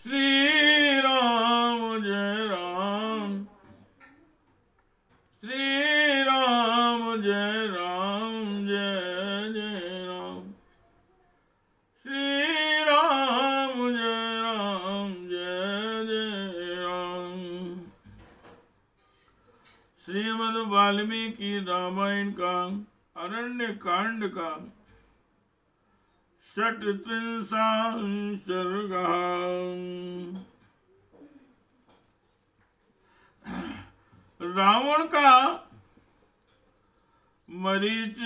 श्री राम जय राम, श्री राम जय राम, जय जय राम, श्री राम जय राम, जय जय राम। श्रीमद् वाल्मीकि रामायण का अरण्य कांड का षट्त्रिंशः सर्गः। रावण का मरीच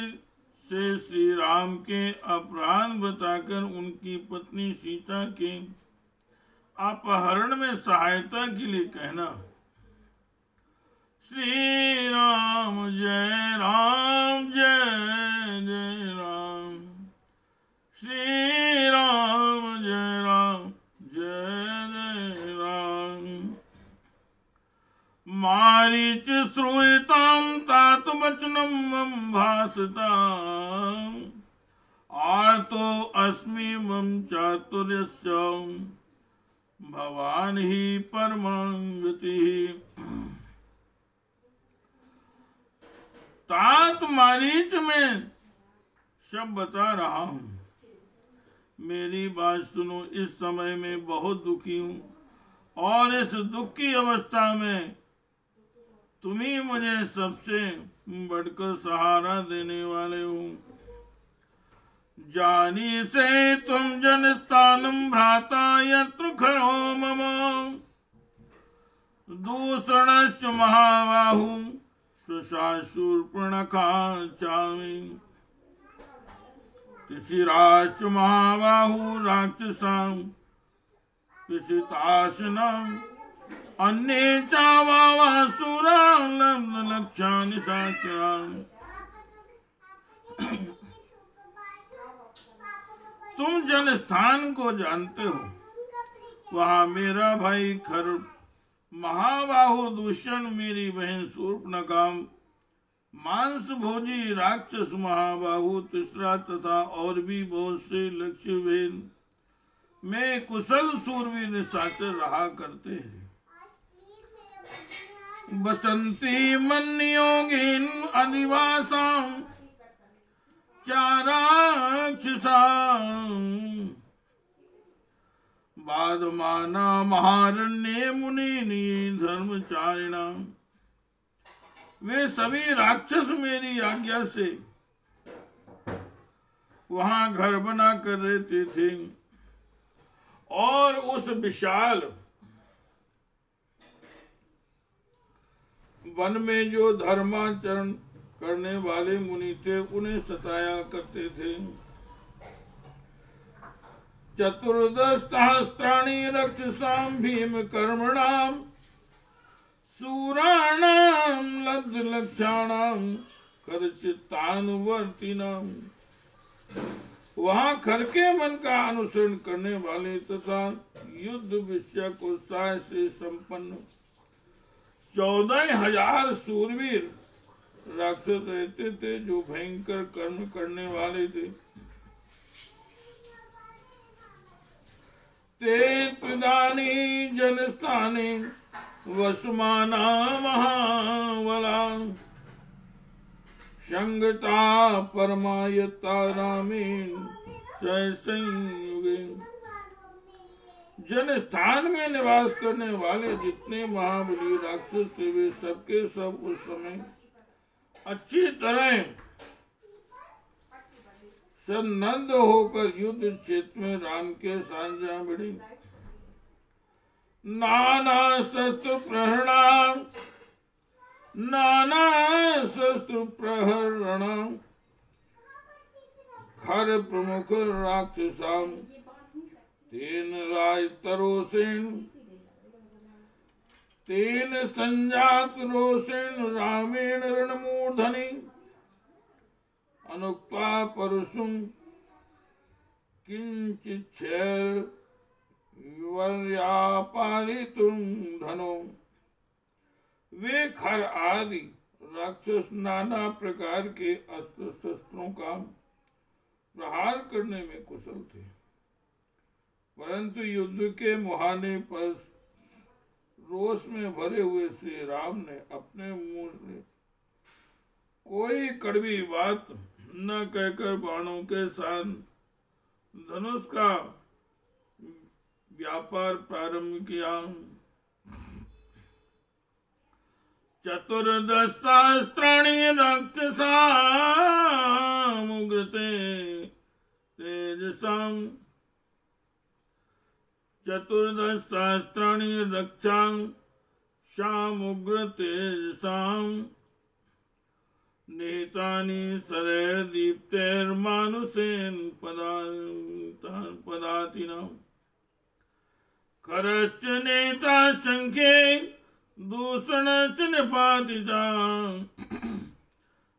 से श्री राम के अपराध बताकर उनकी पत्नी सीता के अपहरण में सहायता के लिए कहना। श्री राम जय राम, जय जय राम, श्री राम जय राम, जय जय राम। मारीच श्रूयतां तात वचनं मम भासताम्, आर्तो अस्मि मम चातुर्यस्य, भवान् हि परमां गतिः। तात मारीच में सब बता रहा हूँ, मेरी बात सुनो। इस समय में बहुत दुखी हूँ और इस दुख की अवस्था में तुम ही मुझे सबसे बढ़कर सहारा देने वाले हो। जानी से तुम जन स्थानम भ्राता यत्र खरो मम, दूषणश्च महाबाहु शूर्पणखा चामि। तिशिराश्च महाबाहु राक्षसां पिशिताशनाम्, अन्ये चावासुरां लक्षानि सहस्राणि। तुम जनस्थान को जानते हो, वहाँ मेरा भाई खर महाबाहु दूषण, मेरी बहन शूर्पणखा, मांस भोजी राक्षस महाबाहु तीसरा तथा और भी बहुत से लक्ष्य भेद में कुशल सूरवीर निशाचर रहा करते हैं। बसंती मन्योगिन अधिवासां चाराक्षसां, बाधमाना महारण्ये मुनि धर्मचारिणां। वे सभी राक्षस मेरी आज्ञा से वहां घर बना कर रहते थे और उस विशाल वन में जो धर्माचरण करने वाले मुनि थे उन्हें सताया करते थे। चतुर्दश सहस्राणि रक्षसां भीम कर्मणाम, सूराणां लब्धलक्षाणां करचित्तानुवर्तिनां। वहाँ खर के मन का अनुसरण करने वाले तथा युद्ध विषय को उत्साह से संपन्न 14,000 सूरवीर राक्षस रहते थे, जो भयंकर कर्म करने वाले थे। ते त्रिदानी जनस्थाने वसुमाना महाबला, संगता परमायता रामेण संयुगे। जन स्थान में निवास करने वाले जितने महाबली राक्षस थे, वे सबके सब उस समय अच्छी तरह सन्नद्ध होकर युद्ध क्षेत्र में राम के साथ जा भिड़े। नाना शस्त्र प्रहरणां, नाना शस्त्र प्रहरणं, खर प्रमुख राक्षसां तेन राजतरोषेण, तेन संजात रोषेण रामेण रणमूर्धनि, अनुक्त्वा परुषुं किंचिच्छैर वर्यापारितुं धनो। वे खर आदि राक्षस नाना प्रकार के अस्त्र शस्त्रों का प्रहार करने में कुशल थे, परंतु युद्ध के मुहाने पर रोष में भरे हुए श्री राम ने अपने मुंह से कोई कड़वी बात न कहकर बाणों के साथ धनुष का व्यापार प्रारंभ किया। चतुर्दशास्त्राणि राक्षसामुग्रते तेजसाम् चतुर्दशास्त्राणि रक्षांसामुग्र तेजसाम् निहितानि शरैर्दीप्तैर्मानुषेण पदातिनाम् खरश्च नेता शंखे दूषणश्च निपातिता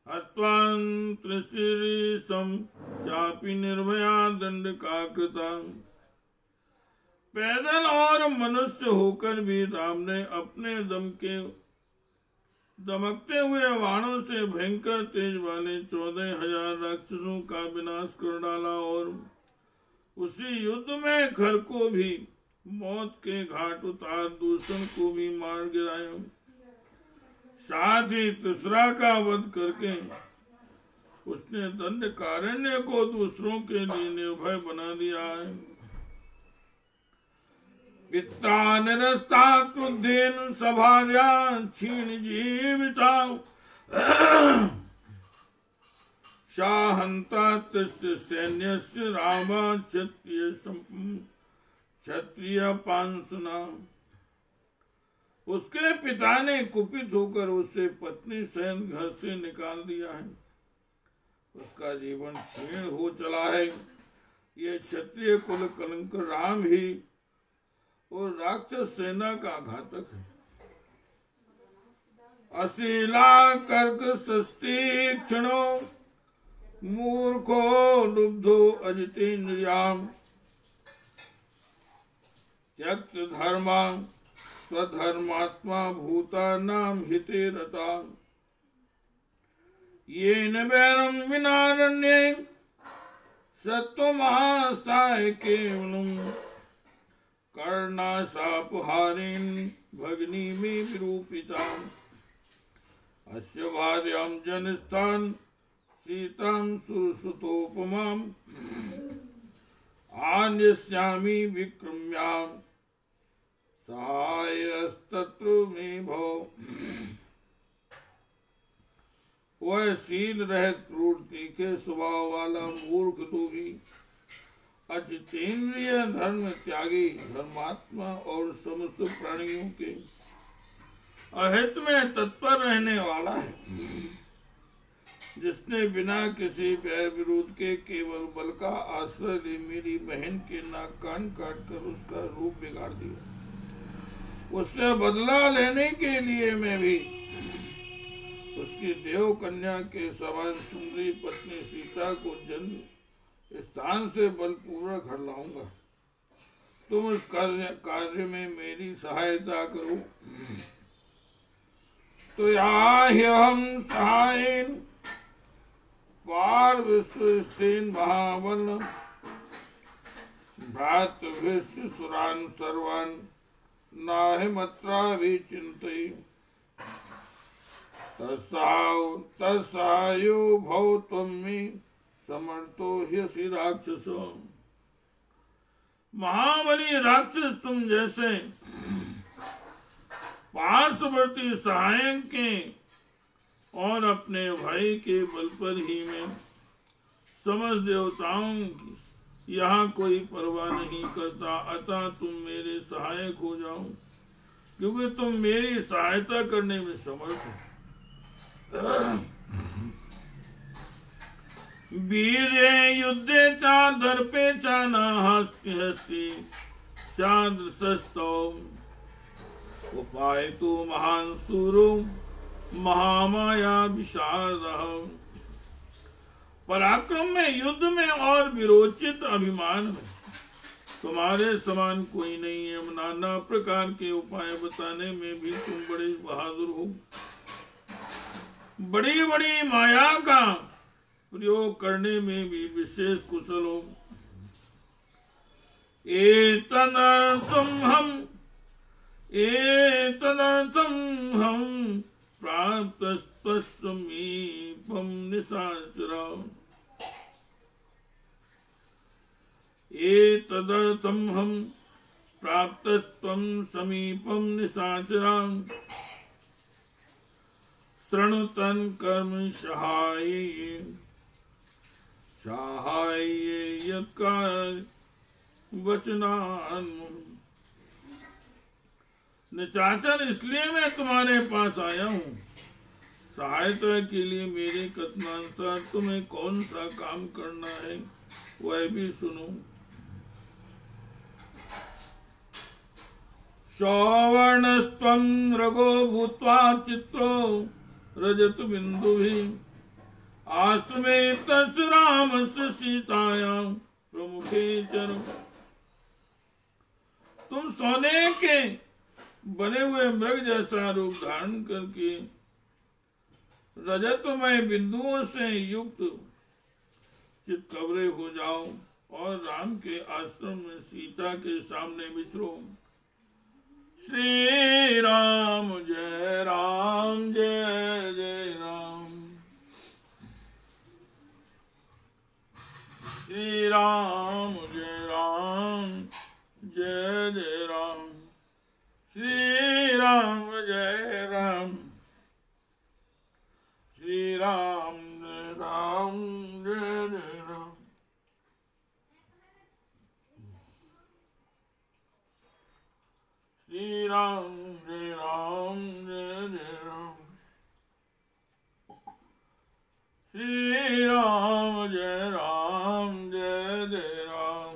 हत्वान्त्रशीर्षं चापि निर्भया दंडकाकृता। पैदल और मनुष्य होकर भी राम ने अपने दमकते हुए बाणों से भयंकर तेज वाले 14,000 राक्षसों का विनाश कर डाला और उसी युद्ध में खर को भी मौत के घाट उतार दूषण को भी मार गिराया। साथ ही तीसरा का वध करके उसने दंडकारण्य को दूसरों के लिए निर्भय बना दिया है। पित्रानरस्ता क्रुद्धेन सभार्या क्षीण जीविता शाहंता तस्य सैन्यस्य रामा क्षत्रिय पांसुना। उसके पिता ने कुपित होकर उसे पत्नी सहित घर से निकाल दिया है। उसका जीवन क्षीण हो चला है। ये क्षत्रिय कुल कलंक राम ही और राक्षस सेना का घातक है। अशीला कर्क सस्तीक्षणो मूर्खो लुब्धो अजितेन्द्रियाम त्यक्त धर्मा स्वधर्मात्मा भूतानां हिते रता। येन वैरं विनारण्ये सत्त्वमहास्ताय केवलम् कर्णाशापहारेण भगिनी में विरूपिता। अस्य भार्यां जनस्थान सीतां सुरसुतोपमाम् आन्यस्यामि विक्रम्याम् सहायस्तत्र मे भव। वह शील रहित क्रूर तीखे स्वभाव वाला मूर्ख तो भी अजितेंद्रिय धर्म त्यागी धर्मात्मा और समस्त प्राणियों के अहित में तत्पर रहने वाला है। जिसने बिना किसी बैर विरोध के केवल बल का आश्रय ले मेरी बहन के नाक कान काट कर उसका रूप बिगाड़ दिया। उससे बदला लेने के लिए मैं भी उसकी देव कन्या के समान सुंदरी पत्नी सीता को जन्म स्थान से बलपूर्वक घर लाऊंगा। तुम उस कार्य में मेरी सहायता करो। तो हम सहायन पार विश्वस्तेन महाबल भ्रात विश्व सुरान सर्वान नाहि मत्रा भी चिंतई तत्सहायो भव त्वं मे समर्थो ह्यसि राक्षसो। महाबली राक्षस तुम जैसे पार्श्ववर्ती सहायक के और अपने भाई के बल पर ही मैं समस्त देवताओं की यहाँ कोई परवाह नहीं करता। अतः तुम मेरे सहायक हो जाओ क्योंकि तुम मेरी सहायता करने में समर्थ हो। वीरे युद्धे चा दर्पे चा नास्ति हस्ति चादृशस्तौ उपाय तो महान सूरो महामाया विशारदः। पराक्रम में युद्ध में और विरोचित अभिमान में तुम्हारे समान कोई नहीं है। नाना प्रकार के उपाय बताने में भी तुम बड़े बहादुर हो। बड़ी बड़ी माया का प्रयोग करने में भी विशेष कुशल हो। एतदर्थं हम प्राप्तस्त्वसमीपं निशाचरा। एतदर्थं हम प्राप्तस्त्वं समीपं निशाचरा। शृणुतन् कर्म सहाय यत्कार्य वचनान्। निशाचर, इसलिए मैं तुम्हारे पास आया हूँ, सहायता के लिए मेरे कथनानुसार तुम्हें कौन सा काम करना है वह भी सुनो। सौवर्णस्त्वं रघो भूत्वा चित्रो रजत बिन्दुभिः आश्रमे तस्य रामस्य सीतायां प्रमुखे चरम। तुम सोने के बने हुए मृग जैसा रूप धारण करके रजतमय बिंदुओं से युक्त चितकबरे हो जाओ और राम के आश्रम में सीता के सामने विचरो। श्री राम जय राम जय जय राम। श्री राम जय राम जय जय राम। श्री राम जय राम। श्री राम जय राम जय जय राम। श्री राम जय राम जय जय राम। श्री राम जय राम जय जय राम।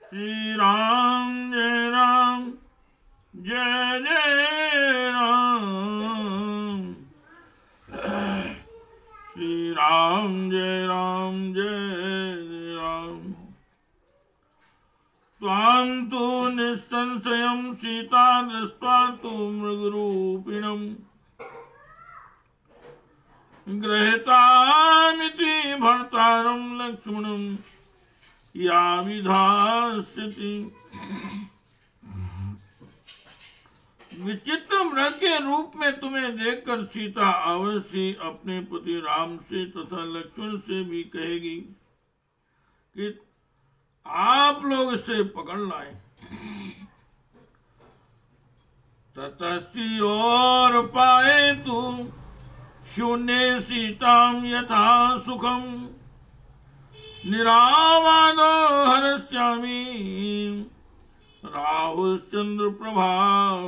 श्री राम जय राम जय जय राम। श्री राम जय राम जय जय राम। त्वां तु निःसंशयं सीता दृष्ट्वा तु मृगरूपिणम् गृहीतामिति भर्तारं लक्ष्मणं या विधास्यति। विचित्र मृग के रूप में तुम्हें देखकर सीता अवश्य अपने पति राम से तथा लक्ष्मण से भी कहेगी कि आप लोग इसे पकड़ लाए। ततस्ति और पाए तू शून्य सीताम यथा सुखम निरावादो हरस्यामि राहुश्चंद्र प्रभाव।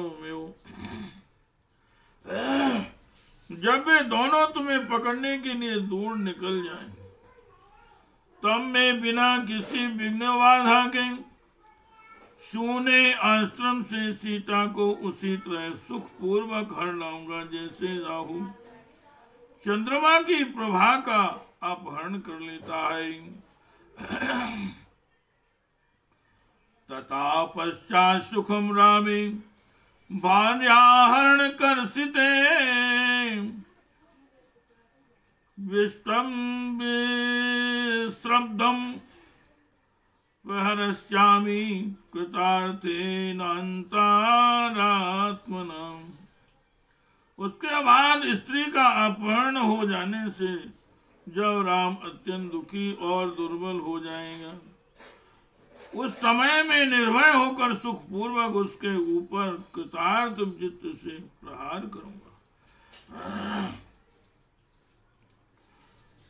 जब वे दोनों तुम्हें पकड़ने के लिए दूर निकल जाएं, तब मैं बिना किसी विघ्न बाधा के शून्य आश्रम से सीता को उसी तरह सुख पूर्वक हर लाऊंगा जैसे राहु चंद्रमा की प्रभा का अपहरण कर लेता है। तथा पश्चात सुखम रामे भार्याहरण कर्षिते विष्टम विश्रब्धम वहरस्यामि कृतार्थेन अंतरात्मना। उसके बाद स्त्री का अपहरण हो जाने से जब राम अत्यंत दुखी और दुर्बल हो जाएगा, उस समय में निर्भय होकर सुखपूर्वक उसके ऊपर कृतार्थ चित्त से प्रहार करूंगा।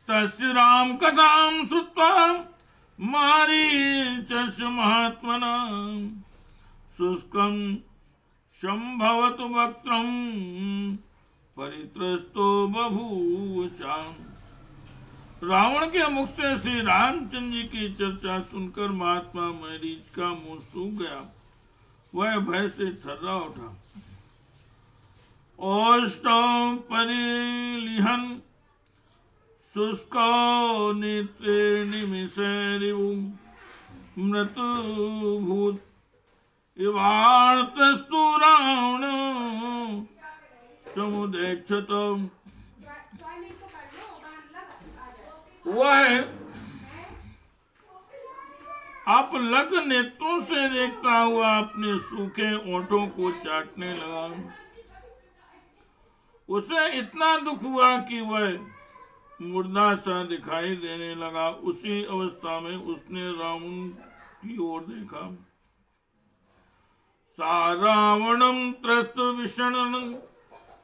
तस्य राम कथां श्रुत्वा मारीचस्य महात्मना शुष्कं संभवतु वक्त्रं परित्रस्तो बभूवचा। रावण के मुख से श्री रामचंद्र जी की चर्चा सुनकर महात्मा मरीच का मुंह सूख गया। वह भय से थर्रा उठा। ओष्ठं परिलिहन शुष्को नेत्रे निमिषरिवु मृत्युभूत इवार्तस्तु रावण समुदेक्षत। वह आप लग नेत्रों से देखता हुआ अपने सूखे ओंठों को चाटने लगा। उसे इतना दुख हुआ कि वह मुर्दा सा दिखाई देने लगा। उसी अवस्था में उसने रावण की ओर देखा। सा रावणम त्रस्त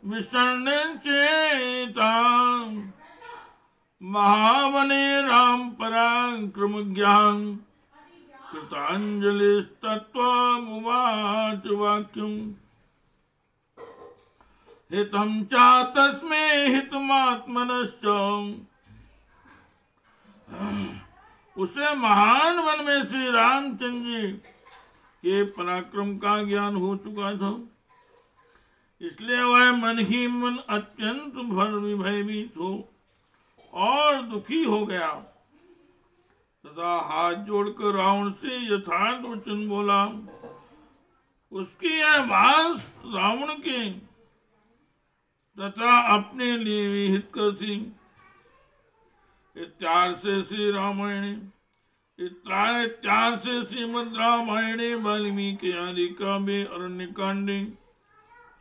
विषण चेता महावने राम पराक्रम ज्ञान कृतांजलिस्तत्त्वमुवाच वाक्यम् हितं च तस्मै हितमात्मनश्च। उसे महान वन में श्री रामचंद्र जी के पराक्रम का ज्ञान हो चुका था, इसलिए वह मन ही मन अत्यंत भयभीत हो और दुखी हो गया तथा हाथ जोड़कर रावण से यथार्थ वचन बोला। उसकी यह बात रावण के तथा अपने लिए भी हितकर थी। इत्यार्थ से श्री रामायणे इत्यार्थ से श्रीमद् रामायणे वाल्मीकि आदि काव्ये अरण्यकांडे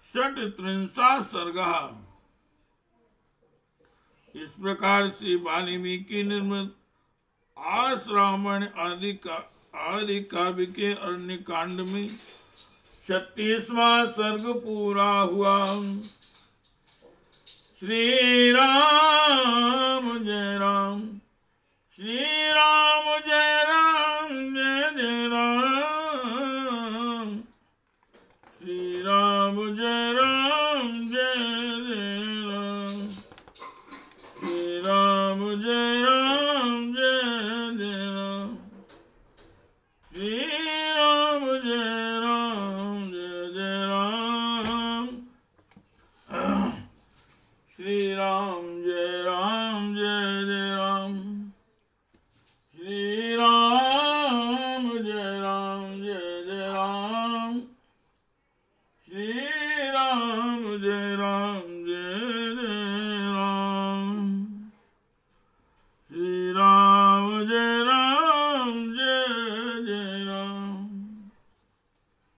षट्त्रिंशः सर्गः। इस प्रकार से वाल्मीकि निर्मित आस रामायण आदि काव्य के अरण्य कांड में 36वां सर्ग पूरा हुआ। श्री राम जय राम, श्री राम जय राम, जय जय राम, श्री राम जय राम, जय जय राम, श्री राम जय राम, जय जय राम, श्री राम जय राम, जय जय राम, श्री राम